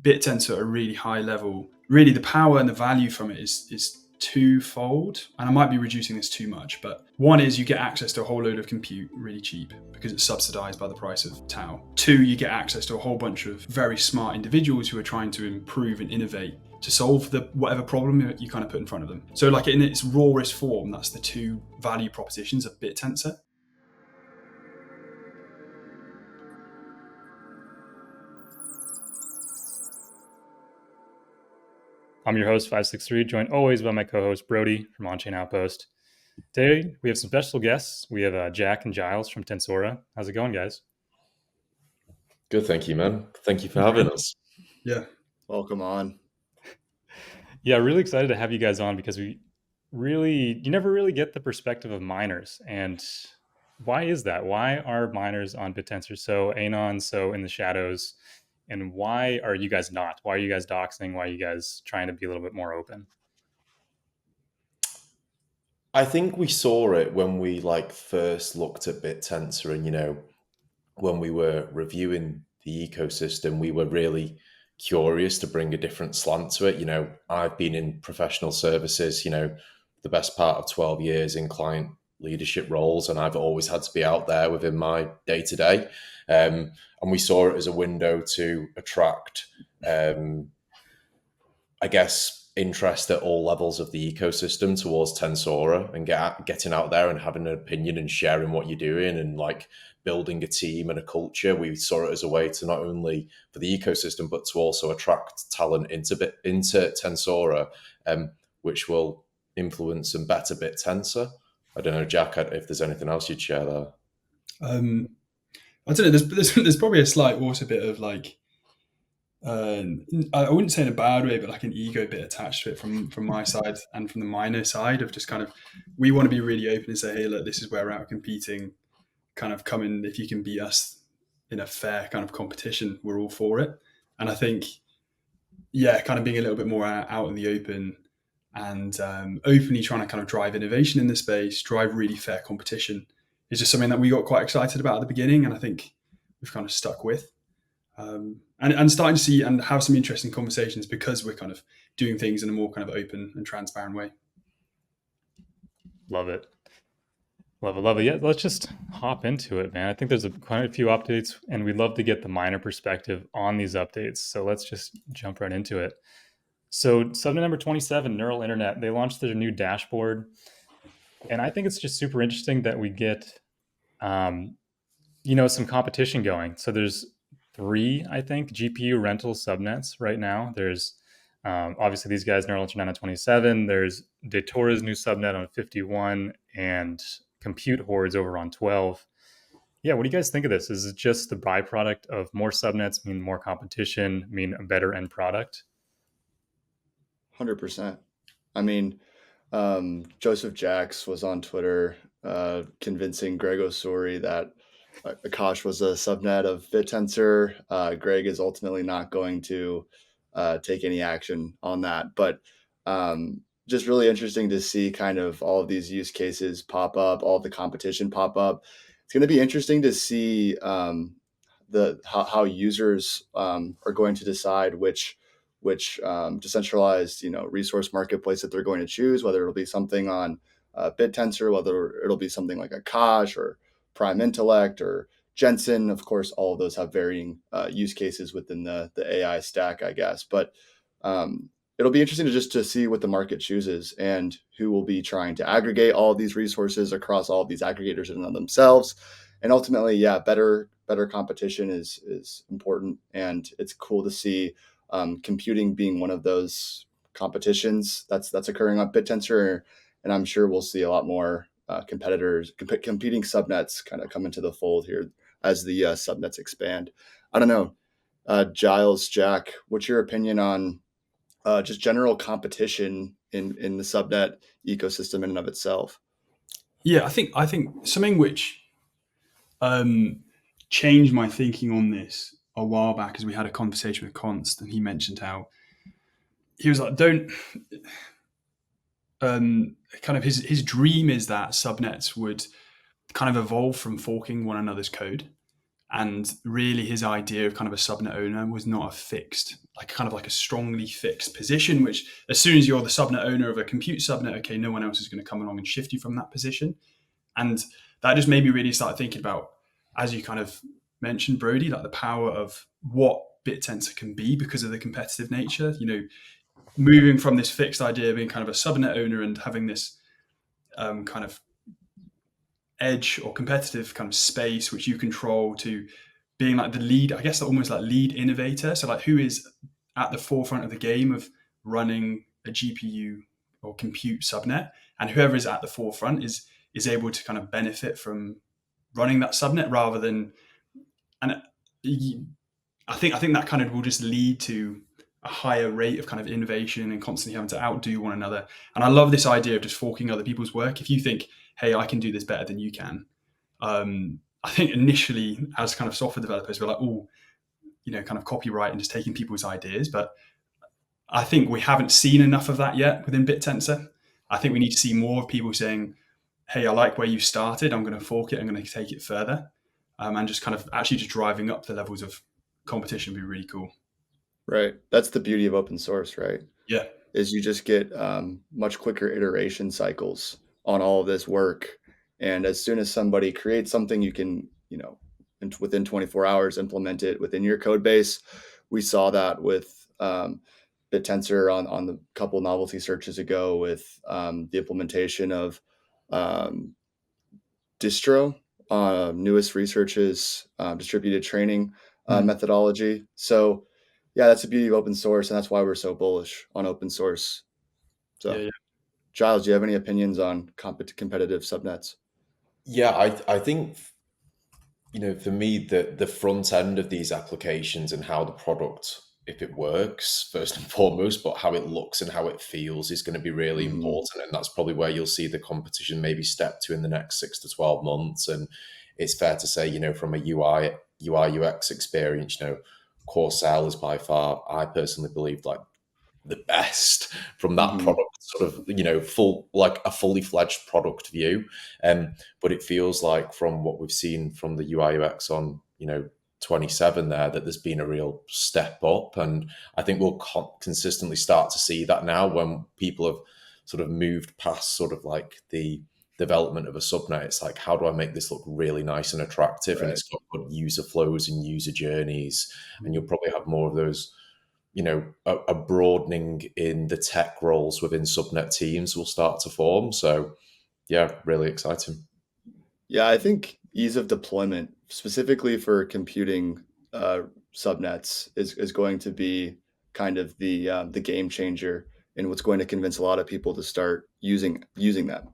Bittensor at a really high level, really the power and the value from it is twofold. And I might be reducing this too much, but one is you get access to a whole load of compute really cheap because it's subsidized by the price of TAO. Two, you get access to a whole bunch of very smart individuals who are trying to improve and innovate to solve whatever problem you kind of put in front of them. So like in its rawest form, that's the two value propositions of Bittensor. I'm your host, 563, joined always by my co-host, Brody from On-Chain Outpost. Today, we have some special guests. We have Jack and Gyles from Tensora. How's it going, guys? Good, thank you, man. Thank you for having us. Yeah. Welcome on. Yeah, really excited to have you guys on because you never really get the perspective of miners. And why is that? Why are miners on Bittensor so anon, so in the shadows? And why are you guys not? Why are you guys doxing? Why are you guys trying to be a little bit more open? I think we saw it when we first looked at Bittensor, and when we were reviewing the ecosystem, we were really curious to bring a different slant to it. I've been in professional services, the best part of 12 years in client leadership roles, and I've always had to be out there within my day-to-day. And we saw it as a window to attract, interest at all levels of the ecosystem towards Tensora and getting out there and having an opinion and sharing what you're doing and building a team and a culture. We saw it as a way to not only for the ecosystem, but to also attract talent into Tensora, which will influence and better Bittensor. I don't know, Jack, if there's anything else you'd share there. I don't know. There's probably a slight also bit of I wouldn't say in a bad way, but an ego bit attached to it from my side and from the miner side of just kind of, we want to be really open and say, hey, look, this is where we're out competing. Kind of come in, if you can beat us in a fair kind of competition, we're all for it. And I think, kind of being a little bit more out in the open and openly trying to kind of drive innovation in the space, drive really fair competition is just something that we got quite excited about at the beginning, and I think we've kind of stuck with. And starting to see and have some interesting conversations because we're kind of doing things in a more kind of open and transparent way. Love it. Love it. Yeah, let's just hop into it, man. I think there's quite a few updates, and we'd love to get the miner perspective on these updates. So let's just jump right into it. So Subnet number 27, Neural Internet, they launched their new dashboard. And I think it's just super interesting that we get, some competition going. So there's 3, I think, GPU rental subnets right now. There's obviously these guys, Neural Internet on 27. There's Datora's new subnet on 51 and Compute Hordes over on 12. Yeah, what do you guys think of this? Is it just the byproduct of more subnets mean more competition, mean a better end product? 100%. I mean, Joseph Jacks was on Twitter convincing Greg Osuri that Akash was a subnet of Bittensor. Greg is ultimately not going to take any action on that. But just really interesting to see kind of all of these use cases pop up, all of the competition pop up. It's going to be interesting to see how users are going to decide which decentralized resource marketplace that they're going to choose, whether it'll be something on Bittensor, whether it'll be something like Akash or Prime Intellect or Jensen. Of course, all of those have varying use cases within the AI stack, I guess. But it'll be interesting to see what the market chooses and who will be trying to aggregate all of these resources across all of these aggregators in and of themselves. And ultimately, better competition is important, and it's cool to see computing being one of those competitions that's occurring on Bittensor, and I'm sure we'll see a lot more competitors, competing subnets kind of come into the fold here as the subnets expand. I don't know, Gyles, Jack, what's your opinion on just general competition in the subnet ecosystem in and of itself? Yeah, I think something which changed my thinking on this a while back is we had a conversation with Const, and he mentioned how he was like, kind of his dream is that subnets would kind of evolve from forking one another's code. And really his idea of kind of a subnet owner was not a fixed like a strongly fixed position, which as soon as you're the subnet owner of a compute subnet, okay, no one else is going to come along and shift you from that position. And that just made me really start thinking about, as you kind of mentioned, Brody, like the power of what Bittensor can be because of the competitive nature. Moving from this fixed idea of being kind of a subnet owner and having this kind of edge or competitive kind of space which you control, to being like the lead, I guess almost like lead innovator. So like who is at the forefront of the game of running a GPU or compute subnet, and whoever is at the forefront is able to kind of benefit from running that subnet rather than, and I think that kind of will just lead to a higher rate of kind of innovation and constantly having to outdo one another. And I love this idea of just forking other people's work. If you think, hey, I can do this better than you can, I think initially as kind of software developers, we're like, kind of copyright and just taking people's ideas. But I think we haven't seen enough of that yet within Bittensor. I think we need to see more of people saying, hey, I like where you started, I'm going to fork it, I'm going to take it further. And just kind of actually just driving up the levels of competition would be really cool. Right. That's the beauty of open source, right? Yeah. Is you just get much quicker iteration cycles on all of this work. And as soon as somebody creates something, you can, within 24 hours, implement it within your code base. We saw that with Bittensor on the couple novelty searches ago with the implementation of distro, newest research's distributed training methodology. So yeah, that's the beauty of open source, and that's why we're so bullish on open source. So, Yeah. Gyles, do you have any opinions on competitive subnets? Yeah, I think, for me, the front end of these applications and how the product, if it works, first and foremost, but how it looks and how it feels is going to be really important. And that's probably where you'll see the competition maybe step to in the next 6 to 12 months. And it's fair to say, from a UI UX experience, Core Cell is by far, I personally believe, like the best from that product sort of, full, like a fully fledged product view. But it feels like from what we've seen from the UI UX on, 27 there, that there's been a real step up. And I think we'll consistently start to see that now when people have sort of moved past sort of like the development of a subnet. It's like, how do I make this look really nice and attractive? Right. And it's got good user flows and user journeys. And you'll probably have more of those, a broadening in the tech roles within subnet teams will start to form. So yeah, really exciting. Yeah, I think ease of deployment, specifically for computing subnets, is going to be kind of the game changer, and what's going to convince a lot of people to start using them.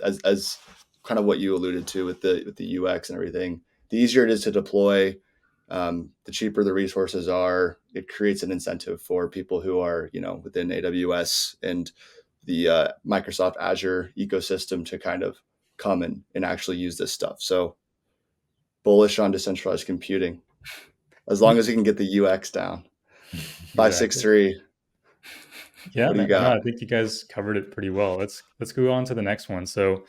As kind of what you alluded to with the UX and everything. The easier it is to deploy, the cheaper the resources are. It creates an incentive for people who are within AWS and the Microsoft Azure ecosystem to kind of come and actually use this stuff. So bullish on decentralized computing, as long as we can get the UX down. 563. Yeah, what do you got? No, I think you guys covered it pretty well. Let's go on to the next one. So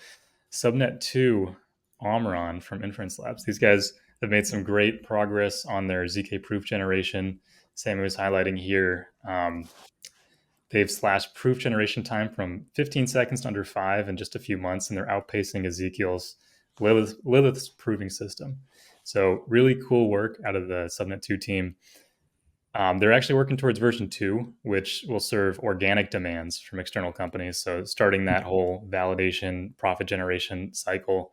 Subnet 2, Omron from Inference Labs. These guys have made some great progress on their ZK proof generation. Sammy was highlighting here. They've slashed proof generation time from 15 seconds to under 5 in just a few months, and they're outpacing Ezekiel's Lilith's proving system. So really cool work out of the Subnet 2 team. They're actually working towards version 2, which will serve organic demands from external companies. So starting that whole validation, profit generation cycle.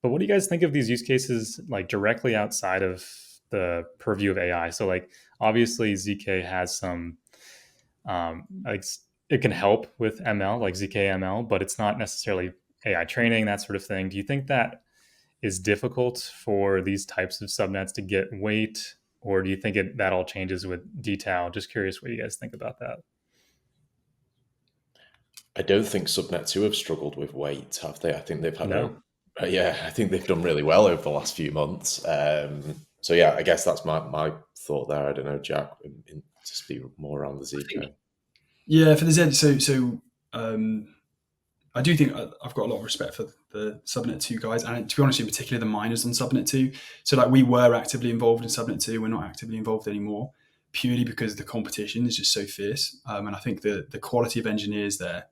But what do you guys think of these use cases, like directly outside of the purview of AI? So like obviously ZK has some, like it can help with ML, like ZK-ML, but it's not necessarily AI training, that sort of thing. Do you think that is difficult for these types of subnets to get weight, or do you think that all changes with TAO? Just curious what you guys think about that. I don't think Subnet 2 have struggled with weight, have they? I think they've had I think they've done really well over the last few months. So yeah, I guess that's my thought there. I don't know, Jack, to speak more around the ZK. Yeah, for the Z, so I do think I've got a lot of respect for the Subnet 2 guys, and to be honest, in particular the miners on Subnet 2. So like we were actively involved in Subnet 2, we're not actively involved anymore. purely because the competition is just so fierce. And I think the quality of engineers there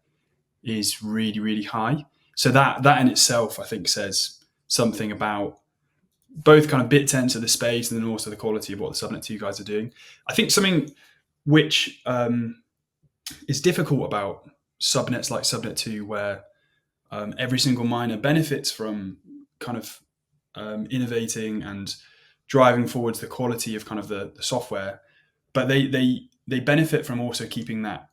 is really, really high. So that in itself, I think, says something about both kind of Bittensor, the space, and then also the quality of what the Subnet 2 guys are doing. I think something which is difficult about subnets like Subnet 2, where every single miner benefits from kind of innovating and driving forwards the quality of kind of the software, but they benefit from also keeping that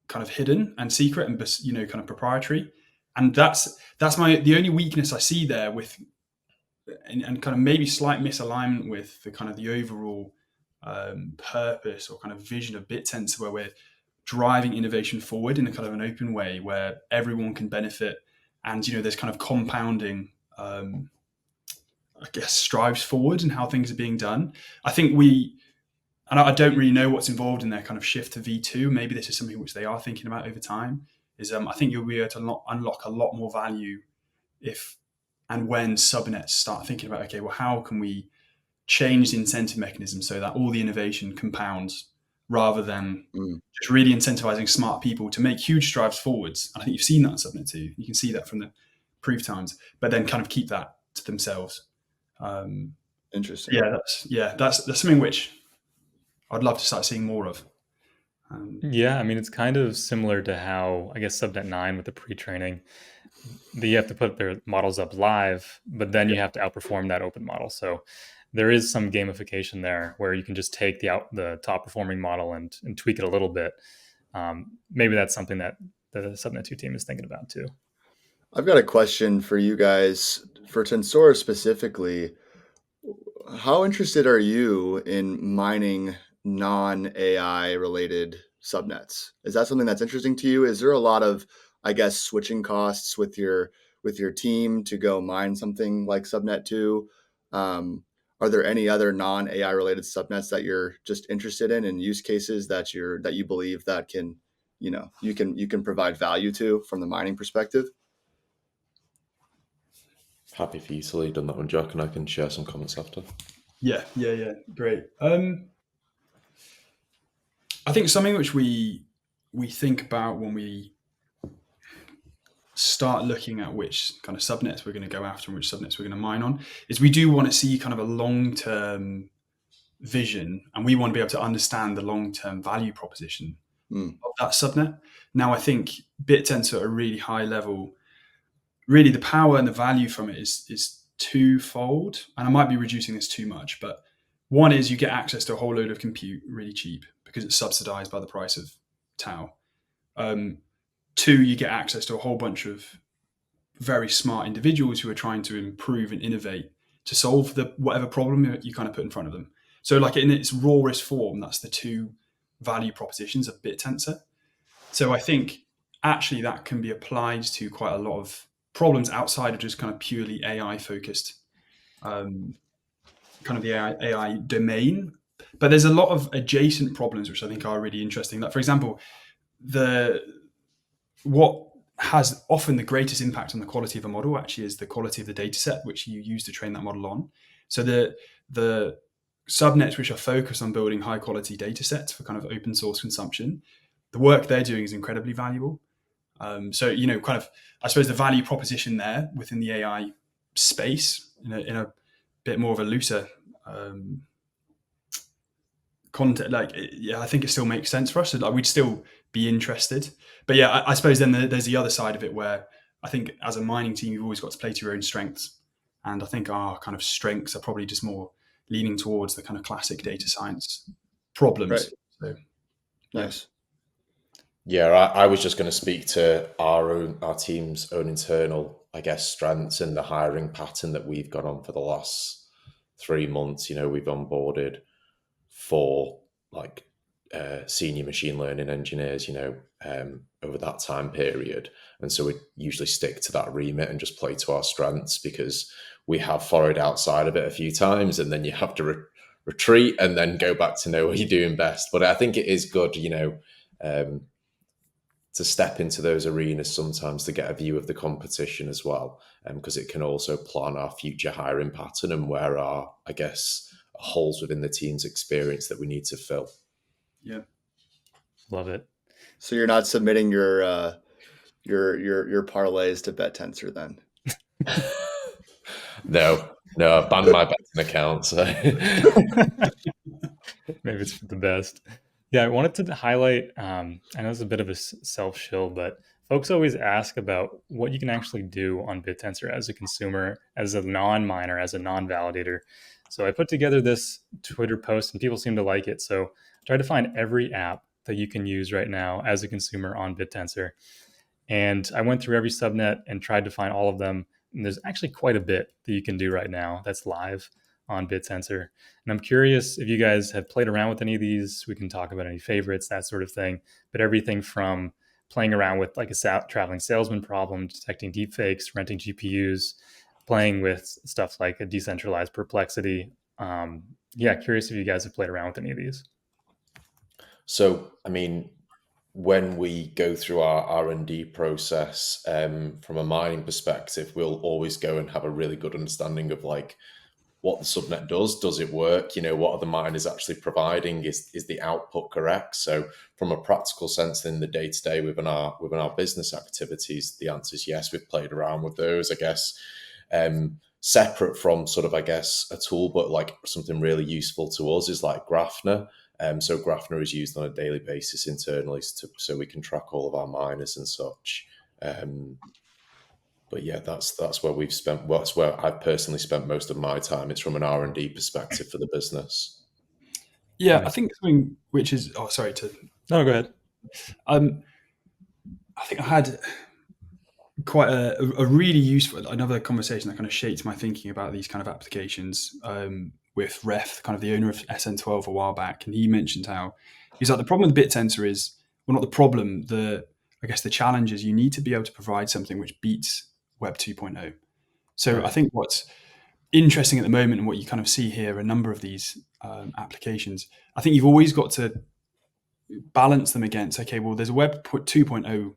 kind of hidden and secret and kind of proprietary. And that's the only weakness I see there with and kind of maybe slight misalignment with the kind of the overall purpose or kind of vision of Bittensor, where we're driving innovation forward in a kind of an open way where everyone can benefit, and there's kind of compounding I guess strives forward and how things are being done. I think and I don't really know what's involved in their kind of shift to V2. Maybe this is something which they are thinking about over time. I think you'll be able to unlock a lot more value if and when subnets start thinking about, okay, well, how can we change the incentive mechanism so that all the innovation compounds rather than just really incentivizing smart people to make huge strides forwards. And I think you've seen that in Subnet 2. You can see that from the proof times, but then kind of keep that to themselves. Interesting. That's something which I'd love to start seeing more of. Yeah, I mean, it's kind of similar to how, I guess, Subnet 9 with the pre-training, you have to put their models up live, but then you have to outperform that open model. So there is some gamification there where you can just take the top performing model and tweak it a little bit. Maybe that's something that the Subnet 2 team is thinking about too. I've got a question for you guys. For Tensora specifically, how interested are you in mining non-AI related subnets? Is that something that's interesting to you? Is there a lot of, I guess, switching costs with your team to go mine something like Subnet 2? Are there any other non-AI related subnets that you're just interested in and use cases that you believe that can, you can provide value to from the mining perspective? Happy for you to lead on that one, Jack, and I can share some comments after. Yeah, great. I think something which we think about when we start looking at which kind of subnets we're going to go after and which subnets we're going to mine on is we do want to see kind of a long-term vision, and we want to be able to understand the long-term value proposition of that subnet. Now, I think Bittensor at a really high level, really the power and the value from it is twofold, and I might be reducing this too much, but one is you get access to a whole load of compute really cheap because it's subsidized by the price of TAO. Two, you get access to a whole bunch of very smart individuals who are trying to improve and innovate to solve whatever problem you kind of put in front of them. So like in its rawest form, that's the two value propositions of Bittensor. So I think actually that can be applied to quite a lot of problems outside of just kind of purely AI focused, kind of the AI domain. But there's a lot of adjacent problems which I think are really interesting. Like, for example, what has often the greatest impact on the quality of a model actually is the quality of the data set which you use to train that model on. So the subnets which are focused on building high quality data sets for kind of open source consumption, the work they're doing is incredibly valuable. So, kind of, I suppose the value proposition there within the AI space in a bit more of a looser content, I think it still makes sense for us. So, we'd still be interested. But yeah, I suppose then there's the other side of it where I think as a mining team, you've always got to play to your own strengths. And I think our kind of strengths are probably just more leaning towards the kind of classic data science problems. Right. So, nice. Yeah, I was just going to speak to our team's own internal, I guess, strengths and the hiring pattern that we've gone on for the last 3 months. We've onboarded 4 senior machine learning engineers, over that time period. And so we usually stick to that remit and just play to our strengths, because we have followed outside of it a few times, and then you have to retreat and then go back to know what you're doing best. But I think it is good, to step into those arenas sometimes to get a view of the competition as well, because it can also plan our future hiring pattern and where our, I guess, holes within the team's experience that we need to fill. Yeah. Love it. So you're not submitting your parlays to BetTensor then? No, I banned my betting account. So. Maybe it's for the best. Yeah, I wanted to highlight, I know it's a bit of a self-shill, but folks always ask about what you can actually do on Bittensor as a consumer, as a non-miner, as a non-validator. So I put together this Twitter post and people seem to like it. So I tried to find every app that you can use right now as a consumer on Bittensor. And I went through every subnet and tried to find all of them. And there's actually quite a bit that you can do right now that's live on Bittensor. And I'm curious if you guys have played around with any of these. We can talk about any favorites, that sort of thing. But everything from playing around with like a traveling salesman problem, detecting deepfakes, renting GPUs, playing with stuff like a decentralized perplexity. Curious if you guys have played around with any of these. So, I mean, when we go through our R&D process, from a mining perspective, we'll always go and have a really good understanding of like what the subnet does. Does it work? What are the miners actually providing? Is the output correct? So from a practical sense in the day-to-day within our business activities, the answer is yes. We've played around with those, I guess. Separate from sort of, I guess, a tool, but like something really useful to us is like Grafner. So Grafner is used on a daily basis internally so we can track all of our miners and such. But yeah, that's where we've spent. Well, that's where I've personally spent most of my time. It's from an R&D perspective for the business. Yeah, I think something which is. Oh, sorry to. No, go ahead. I think I had quite a really useful another conversation that kind of shaped my thinking about these kind of applications with Ref, kind of the owner of SN12 a while back, and he mentioned how he's like the problem with Bittensor is, well, not the problem. I guess the challenge is you need to be able to provide something which beats Web 2.0. So I think what's interesting at the moment and what you kind of see here, a number of these applications, I think you've always got to balance them against, okay, well, there's a Web 2.0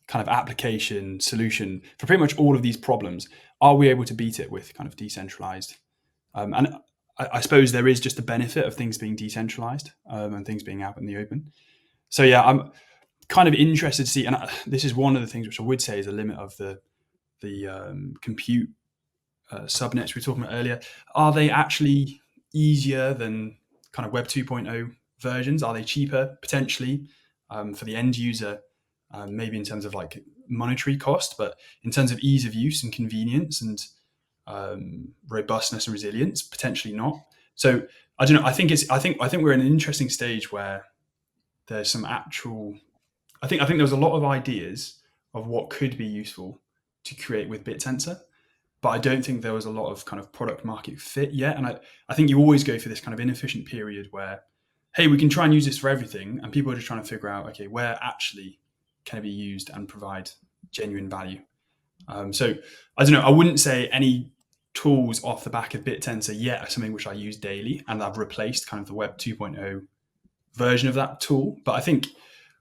kind of application solution for pretty much all of these problems. Are we able to beat it with kind of decentralized? And I suppose there is just the benefit of things being decentralized and things being out in the open. So yeah, I'm kind of interested to see, and this is one of the things which I would say is a limit of the compute subnets we were talking about earlier. Are they actually easier than kind of Web 2.0 versions? Are they cheaper potentially for the end user? Maybe in terms of like monetary cost, but in terms of ease of use and convenience and robustness and resilience, potentially not. So I don't know. I think we're in an interesting stage where there's some actual. I think there was a lot of ideas of what could be useful to create with Bittensor, but I don't think there was a lot of kind of product market fit yet. And I think you always go through this kind of inefficient period where, hey, we can try and use this for everything, and people are just trying to figure out, okay, where actually can it be used and provide genuine value? So I don't know. I wouldn't say any tools off the back of Bittensor yet are something which I use daily, and I've replaced kind of the Web 2.0 version of that tool. But I think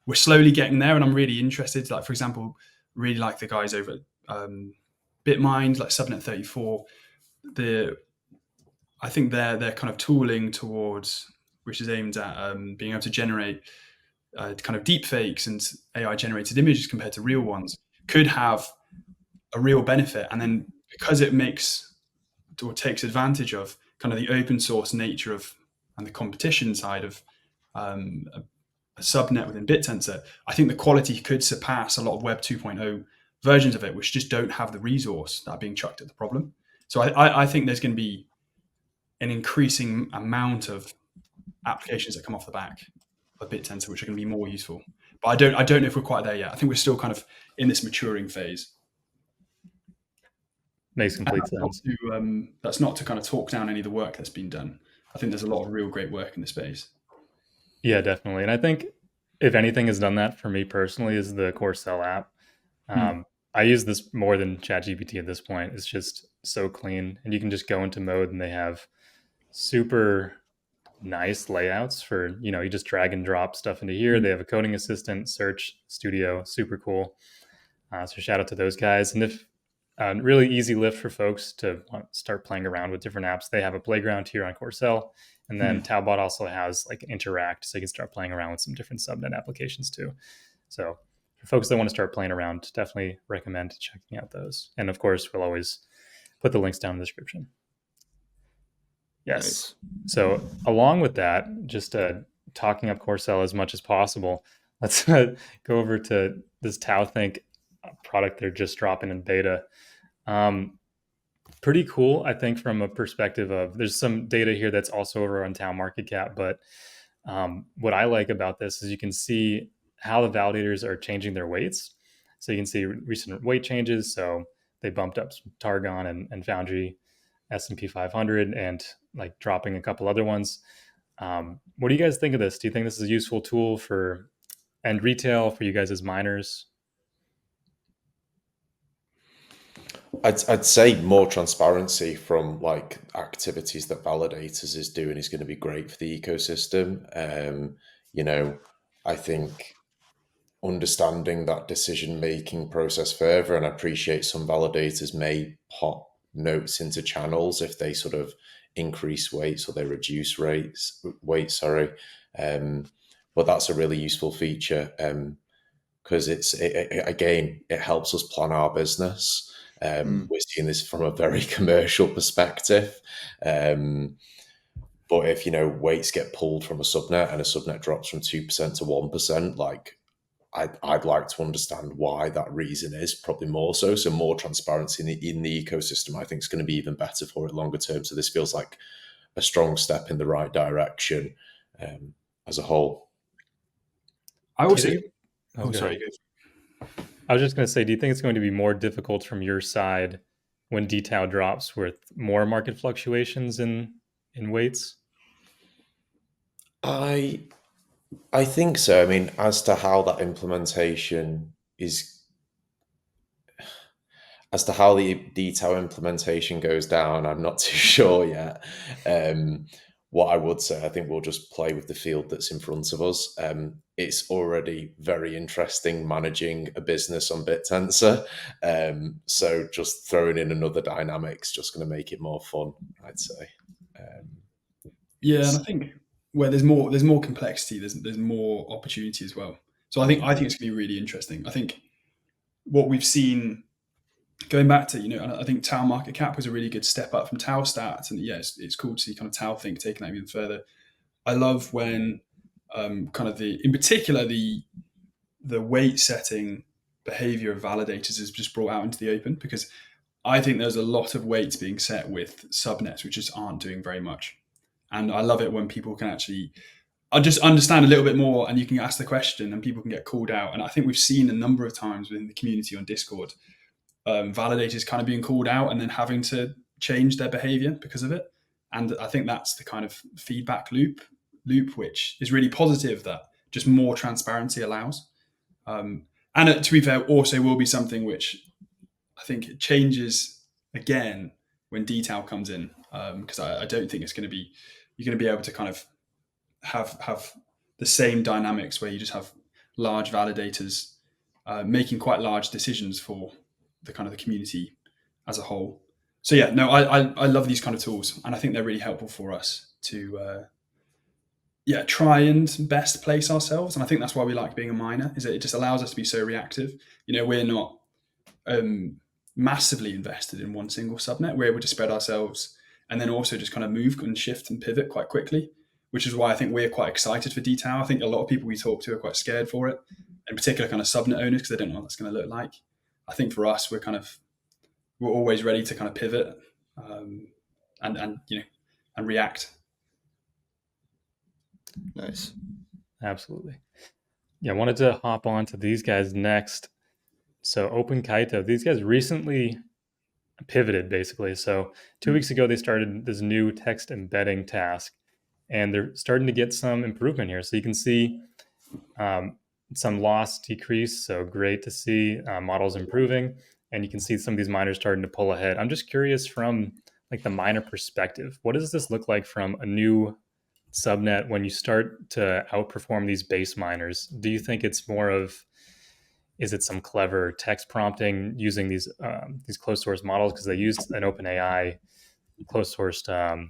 we're slowly getting there, and I'm really interested. Like, for example, really like the guys over at Bitmind, like Subnet 34. I think they're kind of tooling towards, which is aimed at being able to generate kind of deep fakes and AI generated images compared to real ones, could have a real benefit. And then because it makes or takes advantage of kind of the open source nature of and the competition side of a subnet within Bittensor, I think the quality could surpass a lot of Web 2.0 versions of it, which just don't have the resource that are being chucked at the problem. So I think there's going to be an increasing amount of applications that come off the back of Bittensor, which are going to be more useful. But I don't know if we're quite there yet. I think we're still kind of in this maturing phase. Makes complete sense. That's not to kind of talk down any of the work that's been done. I think there's a lot of real great work in the space. Yeah, definitely. And I think if anything has done that for me personally is the Core Cell app. I use this more than ChatGPT at this point. It's just so clean, and you can just go into mode and they have super nice layouts for, you just drag and drop stuff into here. They have a coding assistant, search studio, super cool. So shout out to those guys. And if really easy lift for folks to start playing around with different apps. They have a playground here on Corcel, and then TAObot also has like an interact, so you can start playing around with some different subnet applications too. So for folks that want to start playing around, definitely recommend checking out those. And of course, we'll always put the links down in the description. Yes. Nice. So along with that, just talking up Corcel as much as possible, let's go over to this TAO Think product they're just dropping in beta. Pretty cool, I think, from a perspective of there's some data here that's also over on TAO Market Cap. But what I like about this is you can see how the validators are changing their weights. So you can see recent weight changes. So they bumped up Targon and Foundry, S&P 500, and like dropping a couple other ones. What do you guys think of this? Do you think this is a useful tool for end retail for you guys as miners? I'd say more transparency from like activities that Validators is doing is going to be great for the ecosystem. I think understanding that decision-making process further, and I appreciate some validators may pop notes into channels if they sort of increase weights or they reduce weight, but that's a really useful feature because it helps us plan our business. We're seeing this from a very commercial perspective. But if, weights get pulled from a subnet and a subnet drops from 2% to 1%, like I'd like to understand why that reason is, probably more so. So more transparency in the ecosystem, I think, is going to be even better for it longer term. So this feels like a strong step in the right direction as a whole. I also... sorry. I was just going to say, do you think it's going to be more difficult from your side when DTAO drops with more market fluctuations in weights? I think so. I mean, as to how that implementation is, as to how the DTAO implementation goes down, I'm not too sure yet. What I would say, I think we'll just play with the field that's in front of us. It's already very interesting managing a business on Bittensor. So just throwing in another dynamic's just going to make it more fun, I'd say. And I think where there's more complexity, there's more opportunity as well. So I think it's going to be really interesting. I think what we've seen going back to, I think TAO Market Cap was a really good step up from TAO Stats, and it's cool to see kind of TAO Think taking that even further. I love when in particular the weight setting behavior of validators is just brought out into the open, because I think there's a lot of weights being set with subnets which just aren't doing very much. And I love it when people can actually just understand a little bit more, and you can ask the question and people can get called out. And I think we've seen a number of times within the community on Discord, validators kind of being called out and then having to change their behavior because of it. And I think that's the kind of feedback loop which is really positive, that just more transparency allows. And to be fair, also will be something which I think it changes again when DTAO comes in, because I don't think you're going to be able to kind of have the same dynamics where you just have large validators making quite large decisions for the kind of the community as a whole. So I love these kind of tools, and I think they're really helpful for us to try and best place ourselves. And I think that's why we like being a miner, is that it just allows us to be so reactive. We're not massively invested in one single subnet. We're able to spread ourselves and then also just kind of move and shift and pivot quite quickly, which is why I think we're quite excited for DTAO. I think a lot of people we talk to are quite scared for it, in particular kind of subnet owners, because they don't know what that's going to look like. I think for us, we're always ready to kind of pivot and react. Nice. Absolutely. Yeah, I wanted to hop on to these guys next. So OpenKaito, these guys recently pivoted basically. So 2 weeks ago, they started this new text embedding task, and they're starting to get some improvement here. So you can see some loss decrease. So great to see models improving, and you can see some of these miners starting to pull ahead. I'm just curious from like the miner perspective, what does this look like from a new subnet when you start to outperform these base miners? Do you think it's more of, Is it some clever text prompting using these closed source models, because they used an OpenAI closed sourced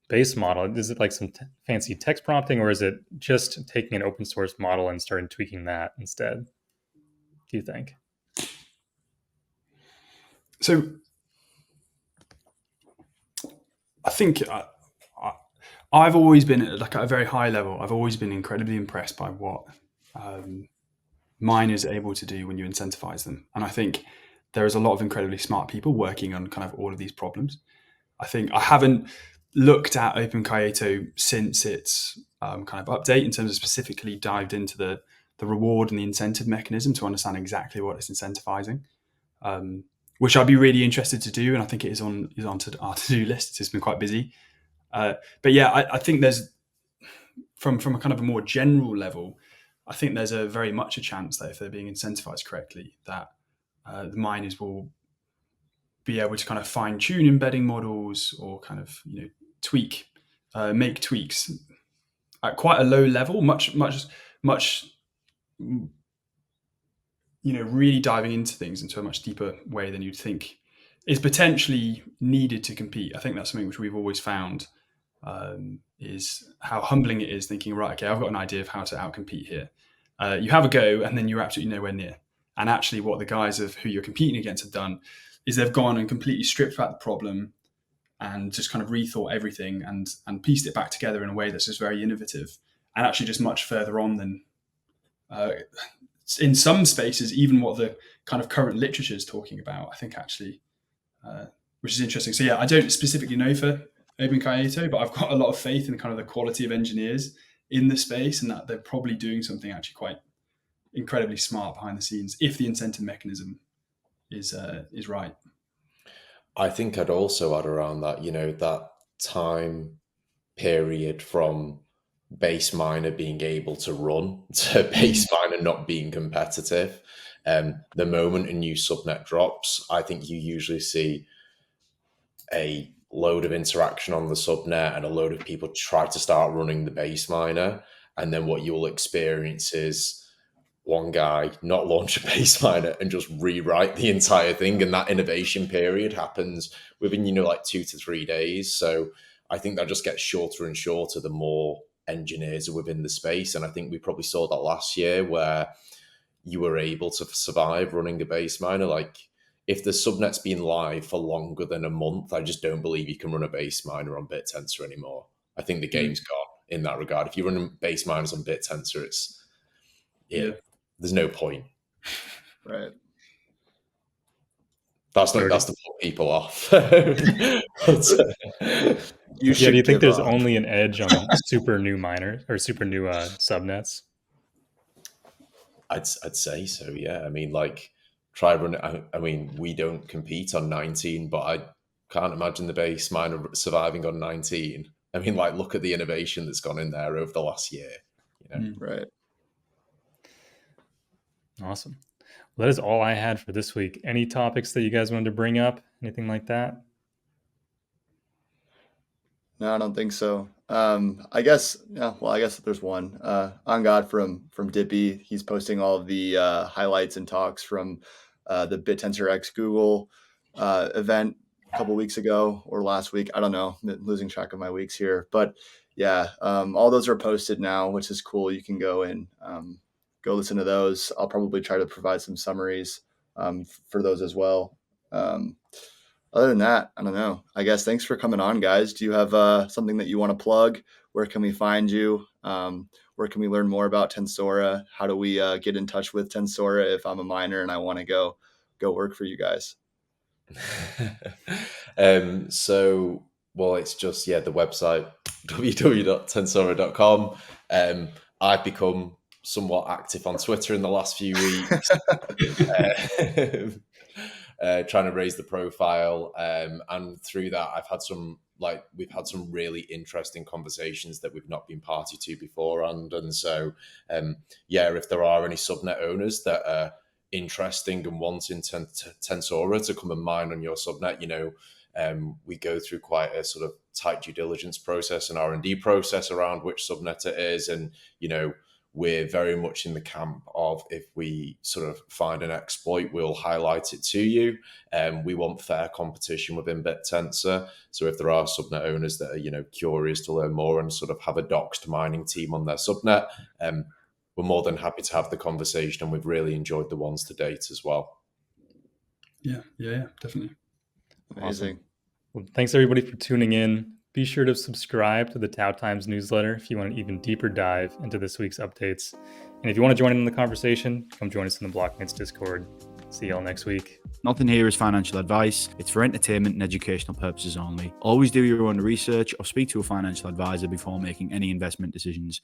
base model? Is it like some fancy text prompting, or is it just taking an open source model and starting tweaking that instead, do you think? So I think I've always been, like, at a very high level, I've always been incredibly impressed by what miners are able to do when you incentivize them. And I think there is a lot of incredibly smart people working on kind of all of these problems. I think I haven't looked at OpenKyoto since its kind of update in terms of specifically dived into the reward and the incentive mechanism to understand exactly what it's incentivizing, which I'd be really interested to do. And I think it is on our to-do list. It's been quite busy. But yeah, I think there's, from a kind of a more general level, I think there's a very much a chance that if they're being incentivized correctly, that the miners will be able to kind of fine tune embedding models, or kind of, make tweaks at quite a low level, much, really diving into things into a much deeper way than you'd think is potentially needed to compete. I think that's something which we've always found, is how humbling it is thinking, right, okay, I've got an idea of how to outcompete here. You have a go, and then you're absolutely nowhere near. And actually what the guys of who you're competing against have done is they've gone and completely stripped back the problem and just kind of rethought everything and pieced it back together in a way that's just very innovative, and actually just much further on than, in some spaces, even what the kind of current literature is talking about, I think, actually, which is interesting. So yeah, I don't specifically know for OpenKyoto, but I've got a lot of faith in kind of the quality of engineers in the space, and that they're probably doing something actually quite incredibly smart behind the scenes if the incentive mechanism is right. I think I'd also add around that, that time period from base miner being able to run to base miner not being competitive. The moment a new subnet drops, I think you usually see a load of interaction on the subnet and a load of people try to start running the base miner. And then what you'll experience is one guy not launch a base miner and just rewrite the entire thing. And that innovation period happens within, like 2 to 3 days. So I think that just gets shorter and shorter the more engineers are within the space. And I think we probably saw that last year, where you were able to survive running a base miner. Like, if the subnet's been live for longer than a month, I just don't believe you can run a base miner on Bittensor anymore. I think the game's gone in that regard. If you run base miners on Bittensor, it's there's no point. Right. That's to put people off. Do you think there's only an edge on super new miners or super new subnets? I'd say so. Yeah. I mean, like, try running. I mean, we don't compete on 19, but I can't imagine the base miner surviving on 19. I mean, like, look at the innovation that's gone in there over the last year. Right. Awesome. Well, that is all I had for this week. Any topics that you guys wanted to bring up? Anything like that? No, I don't think so. I guess there's one. On God from Dippy, he's posting all of the highlights and talks from the Bittensor X Google event a couple weeks ago or last week. I don't know, I'm losing track of my weeks here. But yeah, all those are posted now, which is cool. You can go and go listen to those. I'll probably try to provide some summaries for those as well. Other than that, I don't know. I guess thanks for coming on, guys. Do you have something that you want to plug? Where can we find you? Where can we learn more about Tensora? How do we get in touch with Tensora if I'm a miner and I want to go work for you guys? It's just, the website, www.tensora.com. I've become somewhat active on Twitter in the last few weeks. Trying to raise the profile, and through that we've had some really interesting conversations that we've not been party to beforehand. And so if there are any subnet owners that are interesting and wanting Tensora to come and mine on your subnet, we go through quite a sort of tight due diligence process and R&D process around which subnet it is, and we're very much in the camp of, if we sort of find an exploit, we'll highlight it to you. We want fair competition within Bittensor. So if there are subnet owners that are, curious to learn more and sort of have a doxed mining team on their subnet, we're more than happy to have the conversation, and we've really enjoyed the ones to date as well. Yeah, definitely. Amazing. Awesome. Well, thanks everybody for tuning in. Be sure to subscribe to the TAO Times newsletter if you want an even deeper dive into this week's updates. And if you want to join in the conversation, come join us in the Blockmates Discord. See y'all next week. Nothing here is financial advice. It's for entertainment and educational purposes only. Always do your own research or speak to a financial advisor before making any investment decisions.